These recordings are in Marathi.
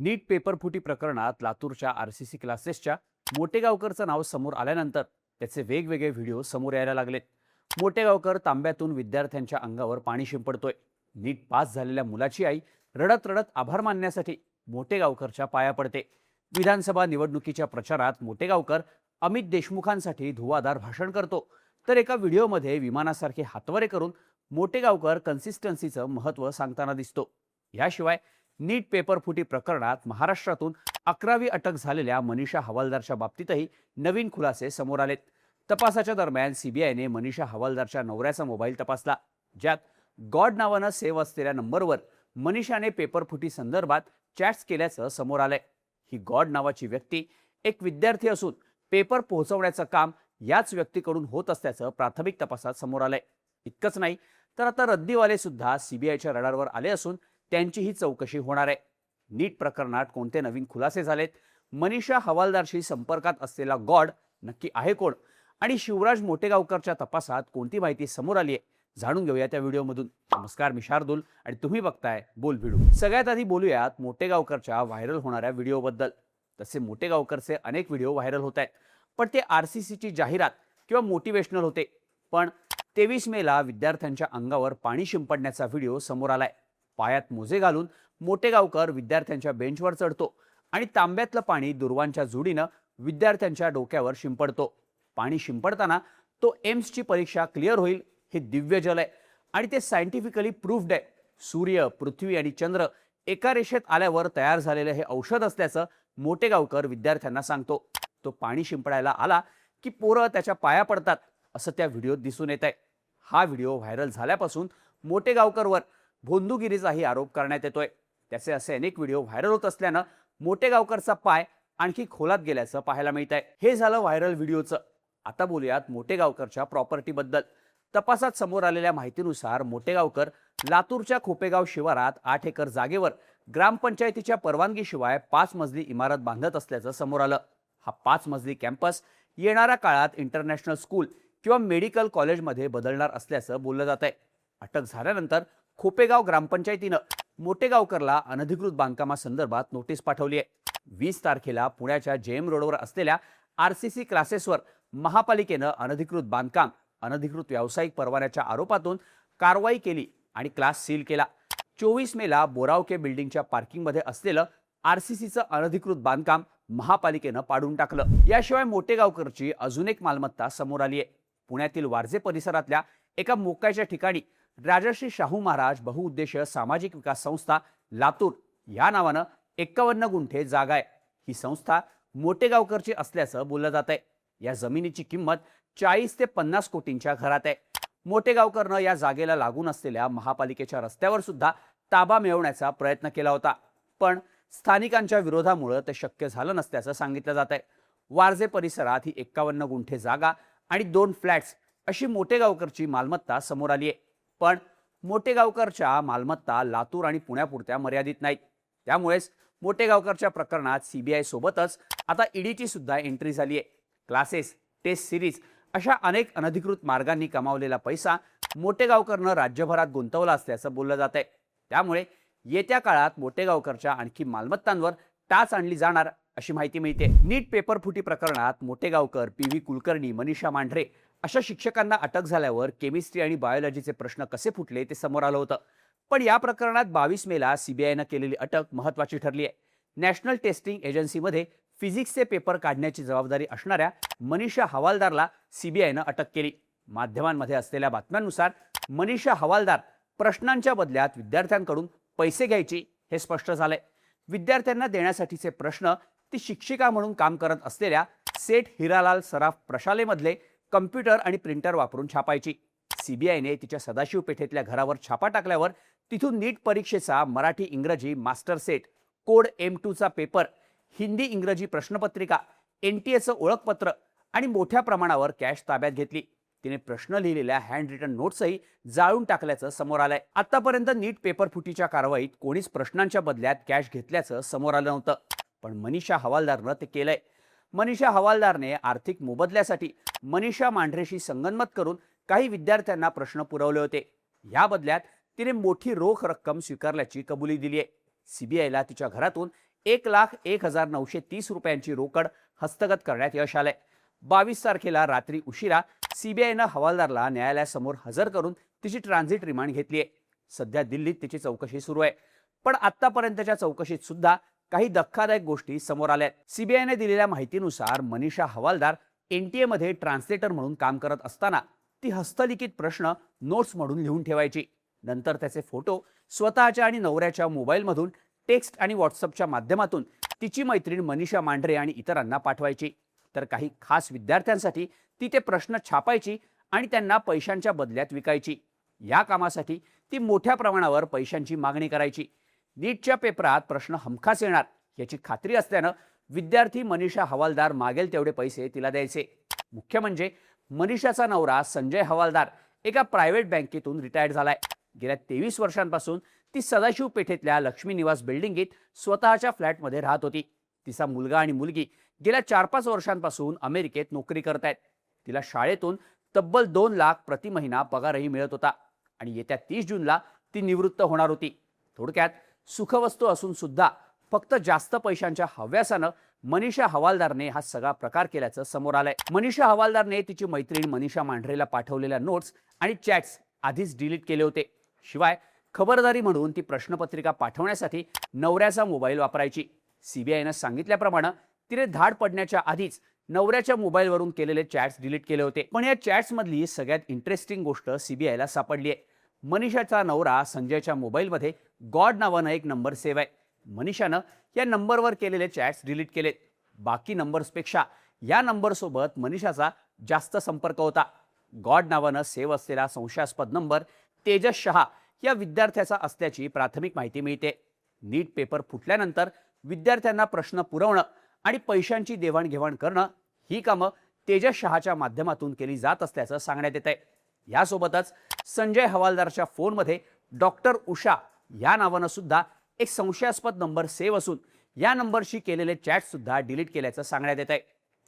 नीट पेपर फुटी प्रकरणात लातूरच्या आरसीसी क्लासेसच्या मोटेगावकरचं नाव समोर आल्यानंतर त्याचे वेगवेगळे व्हिडिओ समोर यायला लागलेत. मोटेगावकर तांब्यातून विद्यार्थ्यांच्या अंगावर पाणी शिंपडतोय. नीट पास झालेल्या मुलाची आई रडत रडत आभार मानण्यासाठी मोटेगावकरच्या पाया पडते. विधानसभा निवडणुकीच्या प्रचारात मोटेगावकर अमित देशमुखांसाठी धुवाधार भाषण करतो, तर एका व्हिडिओमध्ये विमानासारखे हातवारे करून मोटेगावकर कन्सिस्टन्सीचं महत्त्व सांगताना दिसतो. याशिवाय नीट पेपर फुटी प्रकरणात महाराष्ट्रातून 11वी अटक झालेल्या मनीषा हवालदारच्या बाबतीतही नवीन खुलासे समोर आलेत. तपासाच्या दरम्यान सीबीआयने मनीषा हवालदारच्या नवऱ्याचा मोबाईल तपासला, ज्यात गॉड नावानं सेव्ह असलेल्या नंबरवर मनीषाने पेपर फुटी संदर्भात चॅट्स केल्याचं समोर आलंय. ही गॉड नावाची व्यक्ती एक विद्यार्थी असून पेपर पोहोचवण्याचं काम याच व्यक्तीकडून होत असल्याचं प्राथमिक तपासात समोर आलंय. इतकंच नाही तर आता रद्दीवाले सुद्धा सीबीआयच्या रडारवर आले असून त्यांचीही चौकशी होणार आहे. नीट प्रकरणात कोणते नवीन खुलासे झालेत, मनीषा हवालदारशी संपर्कात असलेला गॉड नक्की आहे कोण, आणि शिवराज मोटेगावकरच्या तपासात कोणती माहिती समोर आली आहे, जाणून घेऊया त्या व्हिडिओमधून. नमस्कार, मी शार्दूल आणि तुम्ही बघताय बोल व्हिडिओ. सगळ्यात आधी बोलूयात मोटेगावकरच्या व्हायरल होणाऱ्या व्हिडिओबद्दल. तसे मोटेगावकरचे अनेक व्हिडिओ व्हायरल होत आहेत, पण ते आरसीसीची जाहिरात किंवा मोटिवेशनल होते. पण 23 मेला विद्यार्थ्यांच्या अंगावर पाणी शिंपडण्याचा व्हिडिओ समोर आलाय. पायात मोजे घालून मोटेगावकर विद्यार्थ्यांच्या बेंचवर चढतो आणि तांब्यातलं पाणी दुर्वांच्या जोडीनं विद्यार्थ्यांच्या डोक्यावर शिंपडतो. पाणी शिंपडताना तो एम्सची परीक्षा क्लिअर होईल हे दिव्य जल आहे आणि ते सायंटिफिकली प्रूव्ड आहे. सूर्य, पृथ्वी आणि चंद्र एका रेषेत आल्यावर तयार झालेलं हे औषध असल्याचं मोटेगावकर विद्यार्थ्यांना सांगतो. तो पाणी शिंपडायला आला की पोरं त्याच्या पाया पडतात असं त्या व्हिडिओत दिसून येत आहे. हा व्हिडिओ व्हायरल झाल्यापासून मोटेगावकरवर भोंदूगिरीचाही आरोप करण्यात येतोय. त्याचे असे अनेक व्हिडिओ व्हायरल होत असल्यानं मोटेगावकरचा पाय आणखी खोलात गेल्याचं पाहायला मिळत आहे. हे झालं व्हायरल व्हिडिओचं. आता बोलूयात मोटेगावकरच्या प्रॉपर्टीबद्दल. तपासात समोर आलेल्या माहितीनुसार मोटेगावकर लातूरच्या खोपेगाव शिवारात 8 एकर जागेवर ग्रामपंचायतीच्या परवानगीशिवाय 5 मजली इमारत बांधत असल्याचं समोर आलं. हा 5 मजली कॅम्पस येणाऱ्या काळात इंटरनॅशनल स्कूल किंवा मेडिकल कॉलेजमध्ये बदलणार असल्याचं बोललं जात आहे. अटक झाल्यानंतर खोपेगाव ग्रामपंचायतीनं मोटेगावकरला अनधिकृत बांधकामासंदर्भात नोटीस पाठवली आहे. 20 तारखेला पुण्याच्या जेएम रोडवर असलेल्या आरसीसी क्लासेसवर महापालिकेनं अनधिकृत बांधकाम, अनधिकृत व्यावसायिक परवान्याच्या आरोपातून कारवाई केली आणि क्लास सील केला. 24 मेला बोरावके बिल्डिंगच्या पार्किंगमध्ये असलेलं आरसीसीचं अनधिकृत बांधकाम महापालिकेनं पाडून टाकलं. याशिवाय मोटेगावकरची अजून एक मालमत्ता समोर आली आहे. पुण्यातील वारजे परिसरातल्या एका मोक्याच्या ठिकाणी राजर्षी शाहू महाराज बहुउद्देशीय सामाजिक विकास संस्था लातूर या नावानं 51 गुंठे जागा आहे. ही संस्था मोटेगावकरची असल्याचं बोललं जात आहे. या जमिनीची किंमत 40 ते 50 कोटींच्या घरात आहे. मोटेगावकरनं या जागेला लागून असलेल्या महापालिकेच्या रस्त्यावर सुद्धा ताबा मिळवण्याचा प्रयत्न केला होता, पण स्थानिकांच्या विरोधामुळे ते शक्य झालं नसल्याचं सांगितलं जात आहे. वारजे परिसरात ही 51 गुंठे जागा आणि 2 फ्लॅट्स अशी मोटेगावकरची मालमत्ता समोर आली आहे. पण मोटेगावकरच्या मालमत्ता लातूर आणि पुण्यापुरत्या मर्यादित नाहीत. त्यामुळेच मोटेगावकरच्या प्रकरणात सीबीआय सोबतच आता ईडीची सुद्धा एंट्री झाली आहे. क्लासेस, टेस्ट सिरीज अशा अनेक अनधिकृत मार्गांनी कमावलेला पैसा मोटेगावकरनं राज्यभरात गुंतवला असल्याचं बोललं जात आहे. त्यामुळे येत्या काळात मोटेगावकरच्या आणखी मालमत्तांवर टाच आणली जाणार अशी माहिती मिळते. नीट पेपर फुटी प्रकरणात मोटेगावकर, पी.व्ही. कुलकर्णी, मनीषा मांढरे अशा शिक्षकांना अटक झाल्यावर केमिस्ट्री आणि बायोलॉजीचे प्रश्न कसे फुटले ते समोर आलं होतं. पण या प्रकरणात 22 मेला सीबीआयनं केलेली अटक महत्त्वाची ठरली आहे. नॅशनल टेस्टिंग एजन्सीमध्ये फिजिक्सचे पेपर काढण्याची जबाबदारी असणाऱ्या मनीषा हवालदारला सीबीआयनं अटक केली. माध्यमांमध्ये असलेल्या बातम्यांनुसार मनीषा हवालदार प्रश्नांच्या बदल्यात विद्यार्थ्यांकडून पैसे घ्यायची हे स्पष्ट झालंय. विद्यार्थ्यांना देण्यासाठीचे प्रश्न ती शिक्षिका म्हणून काम करत असलेल्या सेठ हिरालाल सराफ प्रशालेमधले कम्प्युटर आणि प्रिंटर वापरून छापायची. सीबीआयने तिच्या सदाशिव पेठेतल्या घरावर छापा टाकल्यावर तिथून नीट परीक्षेचा मराठी इंग्रजी मास्टर सेट, कोड M2चा पेपर, हिंदी इंग्रजी प्रश्नपत्रिका, NTA ओळखपत्र आणि मोठ्या प्रमाणावर कॅश ताब्यात घेतली. तिने प्रश्न लिहिलेल्या हँड रिटन नोट्सही जाळून टाकल्याचं समोर आलंय. आतापर्यंत नीट पेपर फुटीच्या कारवाईत कोणीच प्रश्नांच्या बदल्यात कॅश घेतल्याचं समोर आलं नव्हतं, पण मनीषा हवालदारनं ते केलंय. मनीषा हवालदारने आर्थिक मोबदल्यासाठी मनीषा मांढरेशी संगनमत करून काही विद्यार्थ्यांना प्रश्न पुरवले होते. या बदल्यात तिने मोठी रोख रक्कम स्वीकारल्याची कबुली दिली आहे. सीबीआयला तिच्या घरातून 1,01,930 रुपयांची रोकड हस्तगत करण्यात यश आलंय. 22 तारखेला रात्री उशिरा सीबीआयनं हवालदारला न्यायालयासमोर हजर करून तिची ट्रान्झिट रिमांड घेतली आहे. सध्या दिल्लीत तिची चौकशी सुरू आहे. पण आतापर्यंतच्या चौकशीत सुद्धा काही धक्कादायक गोष्टी समोर आल्या. सीबीआयने दिलेल्या माहितीनुसार मनीषा हवालदार एनटीए मध्ये ट्रान्सलेटर म्हणून काम करत असताना ती हस्तलिखित प्रश्न नोट्स म्हणून लिहून ठेवायची. नंतर त्याचे फोटो स्वतःच्या आणि नवऱ्याच्या मोबाईलमधून टेक्स्ट आणि व्हॉट्सअपच्या माध्यमातून तिची मैत्रीण मनीषा मांढरे आणि इतरांना पाठवायची. तर काही खास विद्यार्थ्यांसाठी ती ते प्रश्न छापायची आणि त्यांना पैशांच्या बदल्यात विकायची. या कामासाठी ती मोठ्या प्रमाणावर पैशांची मागणी करायची. नीटच्या पेपरात प्रश्न हमखास येणार याची खात्री असल्यानं विद्यार्थी मनीषा हवालदार मागेल तेवढे पैसे तिला द्यायचे. मुख्य म्हणजे मनीषाचा नवरा संजय हवालदार एका प्रायव्हेट बँकेतून रिटायर्ड झालाय. गेल्या 23 वर्षांपासून ती सदाशिव पेठेतल्या लक्ष्मी निवास बिल्डिंगीत स्वतःच्या फ्लॅटमध्ये राहत होती. तिचा मुलगा आणि मुलगी गेल्या 4-5 वर्षांपासून अमेरिकेत नोकरी करतायत. तिला शाळेतून तब्बल 2 लाख प्रति महिना पगारही मिळत होता आणि येत्या 30 जूनला ती निवृत्त होणार होती. थोडक्यात सुखवस्तू असून सुद्धा फक्त जास्त पैशांच्या हव्यासानं मनीषा हवालदारने हा सगळा प्रकार केल्याचं समोर आलंय. मनीषा हवालदारने तिची मैत्रीण मनीषा मांढरेला पाठवलेल्या नोट्स आणि चॅट्स आधीच डिलीट केले होते. शिवाय खबरदारी म्हणून ती प्रश्नपत्रिका पाठवण्यासाठी नवऱ्याचा मोबाईल वापरायची. सीबीआयनं सांगितल्याप्रमाणे तिने धाड पडण्याच्या आधीच नवऱ्याच्या मोबाईलवरून केलेले चॅट्स डिलीट केले होते. पण या चॅट्समधली सगळ्यात इंटरेस्टिंग गोष्ट सीबीआयला सापडली आहे. मनीषाचा नवरा संजयच्या मोबाईलमध्ये गॉड नावानं एक नंबर सेव्ह आहे. मनीषानं या नंबरवर केलेले चॅट्स डिलीट केलेत. बाकी नंबर्सपेक्षा या नंबरसोबत मनीषाचा जास्त संपर्क होता. गॉड नावानं सेव्ह असलेला संशयास्पद नंबर तेजस शहा या विद्यार्थ्याचा असल्याची प्राथमिक माहिती मिळते. नीट पेपर फुटल्यानंतर विद्यार्थ्यांना प्रश्न पुरवणं आणि पैशांची देवाणघेवाण करणं ही कामं तेजस शहाच्या माध्यमातून केली जात असल्याचं सांगण्यात येत आहे. यासोबतच संजय हवालदारच्या फोनमध्ये डॉक्टर उषा या नावानं सुद्धा एक संशयास्पद नंबर सेव्ह असून या नंबरशी केलेले चॅट सुद्धा डिलीट केल्याचं सांगण्यात येत आहे.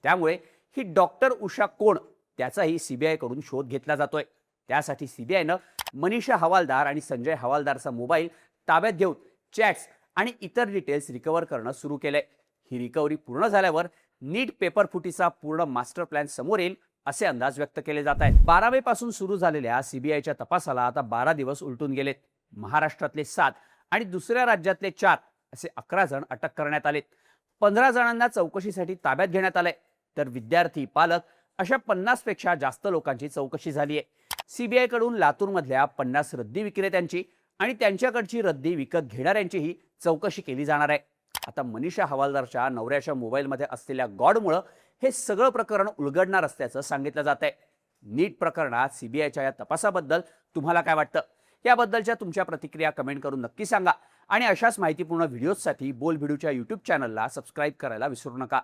त्यामुळे ही डॉक्टर उषा कोण त्याचाही सीबीआय कडून शोध घेतला जातोय. त्यासाठी सीबीआयनं मनीषा हवालदार आणि संजय हवालदारचा मोबाईल ताब्यात घेऊन चॅट्स आणि इतर डिटेल्स रिकव्हर करणं सुरू केलंय. ही रिकव्हरी पूर्ण झाल्यावर नीट पेपर फुटीचा पूर्ण मास्टर प्लॅन समोर येईल असे अंदाज व्यक्त केले जात आहेत. 12 मे पासून सुरू झालेल्या सीबीआयच्या तपासाला आता 12 दिवस उलटून गेलेत. महाराष्ट्रातले 7 आणि दुसऱ्या राज्यातले 4 असे 11 जण अटक करण्यात आलेत. 15 जणांना चौकशीसाठी ताब्यात घेण्यात आलंय. तर विद्यार्थी, पालक अशा 50 पेक्षा जास्त लोकांची चौकशी झाली आहे. सीबीआय कडून लातूरमधल्या 50 रद्दी विक्रेत्यांची आणि त्यांच्याकडची रद्दी विकत घेणाऱ्यांचीही चौकशी केली जाणार आहे. आता मनीषा हवालदारच्या नवऱ्याच्या मोबाईलमध्ये असलेल्या गॉडमुळे हे सगळं प्रकरण उलगडणार असल्याचं सांगितलं जात आहे. नीट प्रकरणात सीबीआयच्या या तपासाबद्दल तुम्हाला काय वाटतं? याबद्दलच्या तुमच्या प्रतिक्रिया कमेंट करून नक्की सांगा आणि अशाच माहितीपूर्ण व्हिडिओजसाठी बोल भिडूच्या YouTube चॅनलला सबस्क्राईब करायला विसरू नका.